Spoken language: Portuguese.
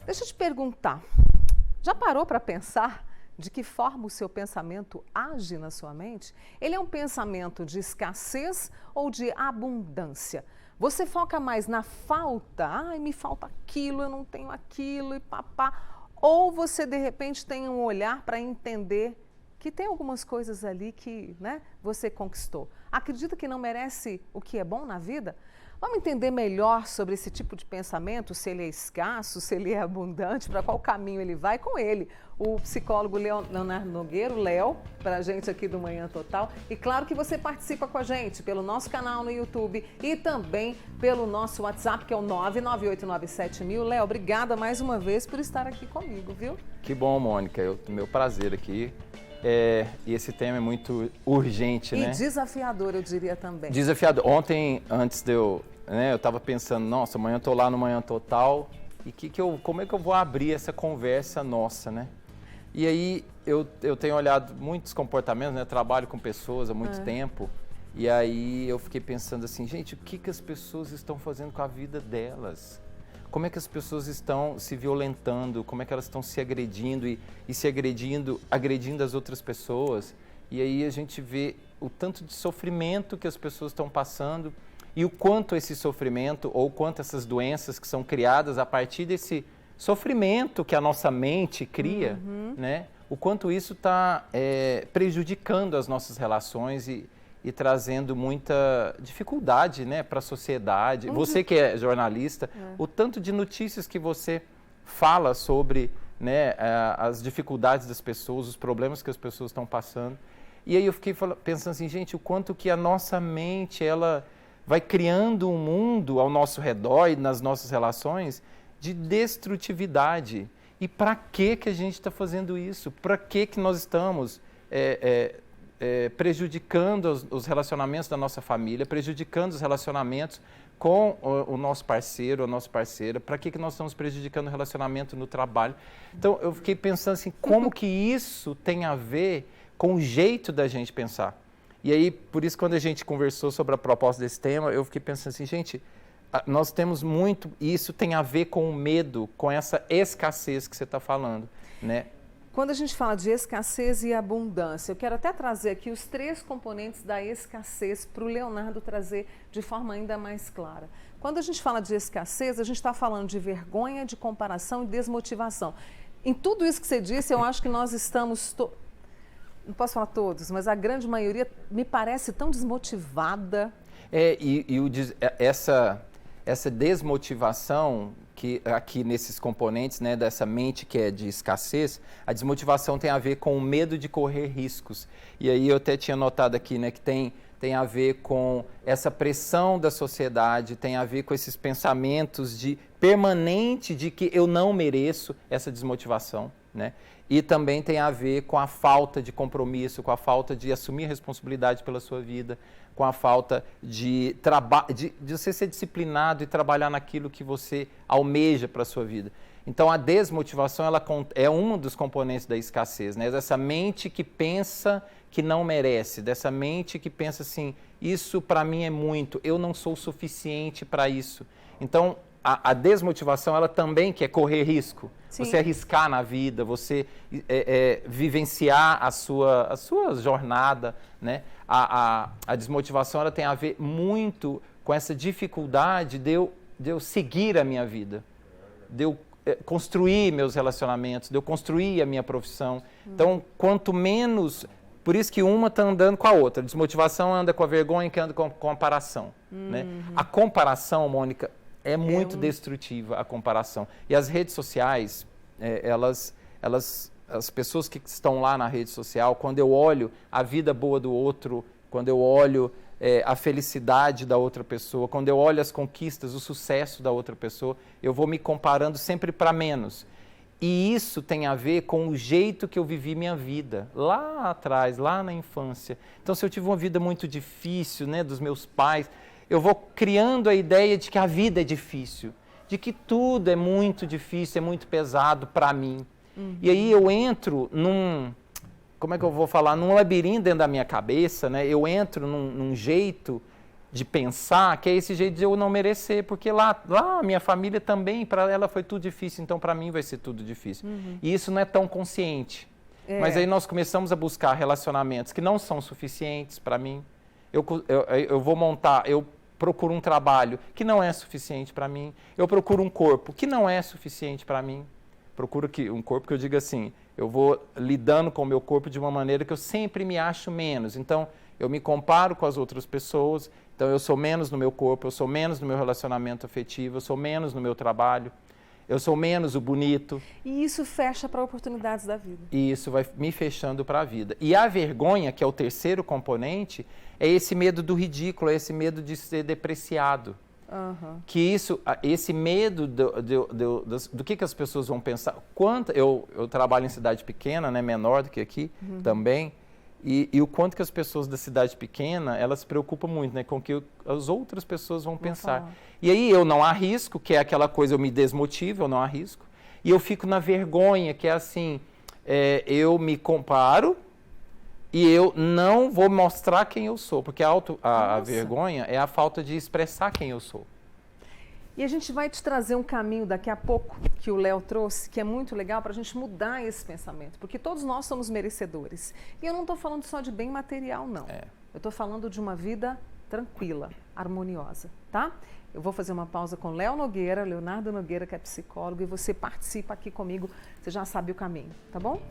Deixa eu te perguntar, já parou para pensar de que forma o seu pensamento age na sua mente? Ele é um pensamento de escassez ou de abundância? Você foca mais na falta, ai, me falta aquilo, eu não tenho aquilo e papá. Ou você de repente tem um olhar para entender que tem algumas coisas ali que, né, você conquistou. Acredita que não merece o que é bom na vida? Vamos entender melhor sobre esse tipo de pensamento, se ele é escasso, se ele é abundante, para qual caminho ele vai com ele. O psicólogo Leonardo Nogueira, o Léo, para a gente aqui do Manhã Total. E claro que você participa com a gente pelo nosso canal no YouTube e também pelo nosso WhatsApp, que é o 99897.000. Léo, obrigada mais uma vez por estar aqui comigo, viu? Que bom, Mônica. Meu prazer aqui. E esse tema é muito urgente, né? E desafiador, eu diria também. Desafiador. Ontem, antes de eu estava pensando, nossa, amanhã eu estou lá no Manhã Total e como é que eu vou abrir essa conversa nossa, né? E aí eu tenho olhado muitos comportamentos, né? Trabalho com pessoas há muito tempo e aí eu fiquei pensando assim, gente, o que as pessoas estão fazendo com a vida delas? Como é que as pessoas estão se violentando, como é que elas estão se agredindo e se agredindo as outras pessoas. E aí a gente vê o tanto de sofrimento que as pessoas estão passando e o quanto esse sofrimento ou quanto essas doenças que são criadas a partir desse sofrimento que a nossa mente cria, né? O quanto isso está prejudicando as nossas relações e trazendo muita dificuldade, né, para a sociedade. Você que é jornalista, o tanto de notícias que você fala sobre, né, as dificuldades das pessoas, os problemas que as pessoas estão passando. E aí eu fiquei pensando assim, gente, o quanto que a nossa mente, ela vai criando um mundo ao nosso redor e nas nossas relações de destrutividade. E para que a gente está fazendo isso? Para que nós estamos prejudicando os relacionamentos da nossa família, prejudicando os relacionamentos com o nosso parceiro, a nossa parceira, para que nós estamos prejudicando o relacionamento no trabalho? Então, eu fiquei pensando assim, como que isso tem a ver com o jeito da gente pensar? E aí, por isso, quando a gente conversou sobre a proposta desse tema, eu fiquei pensando assim, gente, nós temos muito, e isso tem a ver com o medo, com essa escassez que você está falando, né? Quando a gente fala de escassez e abundância, eu quero até trazer aqui os 3 componentes da escassez para o Leonardo trazer de forma ainda mais clara. Quando a gente fala de escassez, a gente está falando de vergonha, de comparação e desmotivação. Em tudo isso que você disse, eu acho que nós estamos, não posso falar todos, mas a grande maioria me parece tão desmotivada. Essa desmotivação que aqui nesses componentes, né, dessa mente que é de escassez, a desmotivação tem a ver com o medo de correr riscos. E aí eu até tinha notado aqui, né, que tem a ver com essa pressão da sociedade, tem a ver com esses pensamentos permanente de que eu não mereço, essa desmotivação, né? E também tem a ver com a falta de compromisso, com a falta de assumir responsabilidade pela sua vida, com a falta de você ser disciplinado e trabalhar naquilo que você almeja para a sua vida. Então, a desmotivação ela é um dos componentes da escassez, né? Dessa mente que pensa que não merece, dessa mente que pensa assim, isso para mim é muito, eu não sou suficiente para isso. Então, a desmotivação, ela também quer correr risco. Sim. Você arriscar na vida, você vivenciar a sua jornada, né? A desmotivação, ela tem a ver muito com essa dificuldade de eu seguir a minha vida, de eu construir meus relacionamentos, de eu construir a minha profissão. Então, quanto menos... Por isso que uma está andando com a outra. A desmotivação anda com a vergonha, que anda com a comparação. Né? A comparação, Mônica, é muito destrutiva, a comparação. E as redes sociais, as pessoas que estão lá na rede social, quando eu olho a vida boa do outro, quando eu olho a felicidade da outra pessoa, quando eu olho as conquistas, o sucesso da outra pessoa, eu vou me comparando sempre para menos. E isso tem a ver com o jeito que eu vivi minha vida, lá atrás, lá na infância. Então, se eu tive uma vida muito difícil, né, dos meus pais, eu vou criando a ideia de que a vida é difícil, de que tudo é muito difícil, é muito pesado para mim. E aí eu entro como é que eu vou falar, num labirinto dentro da minha cabeça, né? Eu entro num jeito de pensar, que é esse jeito de eu não merecer, porque lá minha família também, para ela foi tudo difícil, então para mim vai ser tudo difícil. E isso não é tão consciente. Mas aí nós começamos a buscar relacionamentos que não são suficientes para mim. Eu vou montar, eu procuro um trabalho que não é suficiente para mim. Eu procuro um corpo que não é suficiente para mim. Procuro um corpo que eu diga assim, eu vou lidando com o meu corpo de uma maneira que eu sempre me acho menos. Então, eu me comparo com as outras pessoas, então eu sou menos no meu corpo, eu sou menos no meu relacionamento afetivo, eu sou menos no meu trabalho, eu sou menos o bonito. E isso fecha para oportunidades da vida. E isso vai me fechando para a vida. E a vergonha, que é o terceiro componente, é esse medo do ridículo, é esse medo de ser depreciado. Que esse medo do que as pessoas vão pensar. Eu trabalho em cidade pequena, né, menor do que aqui também, e o quanto que as pessoas da cidade pequena, elas se preocupam muito, né, com o que as outras pessoas vão pensar. Falar. E aí eu não arrisco, que é aquela coisa, eu me desmotivo, eu não arrisco, e eu fico na vergonha, que é assim, eu me comparo e eu não vou mostrar quem eu sou, porque a vergonha é a falta de expressar quem eu sou. E a gente vai te trazer um caminho daqui a pouco, que o Léo trouxe, que é muito legal para a gente mudar esse pensamento, porque todos nós somos merecedores. E eu não estou falando só de bem material, não. Eu estou falando de uma vida tranquila, harmoniosa, tá? Eu vou fazer uma pausa com Leonardo Nogueira, que é psicólogo, e você participa aqui comigo, você já sabe o caminho, tá bom?